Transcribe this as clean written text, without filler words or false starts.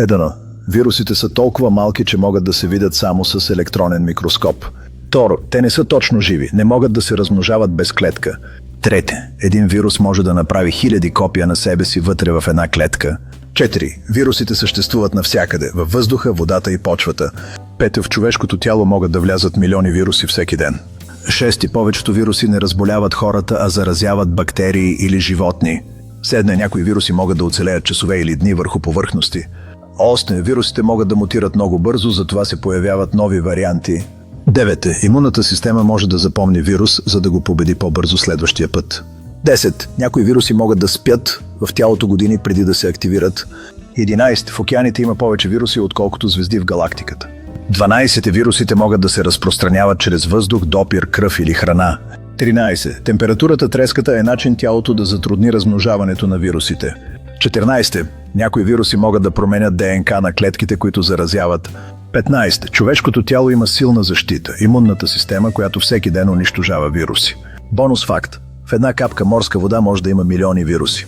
Едно. Вирусите са толкова малки, че могат да се видят само с електронен микроскоп. Второ, те не са точно живи, не могат да се размножават без клетка. Трето, един вирус може да направи хиляди копия на себе си вътре в една клетка. 4. Вирусите съществуват навсякъде, във въздуха, водата и почвата. 5. В човешкото тяло могат да влязат милиони вируси всеки ден. 6. Повечето вируси не разболяват хората, а заразяват бактерии или животни. 7. Някои вируси могат да оцелеят часове или дни върху повърхности. 8. Вирусите могат да мутират много бързо, затова се появяват нови варианти. 9. Имунната система може да запомни вирус, за да го победи по-бързо следващия път. 10. Някои вируси могат да спят в тялото години преди да се активират. 11. В океаните има повече вируси, отколкото звезди в галактиката. 12. Вирусите могат да се разпространяват чрез въздух, допир, кръв или храна. 13. Температурата треската е начин тялото да затрудни размножаването на вирусите. 14. Някои вируси могат да променят ДНК на клетките, които заразяват. 15. Човешкото тяло има силна защита, имунната система, която всеки ден унищожава вируси. Бонус факт. В една капка морска вода може да има милиони вируси.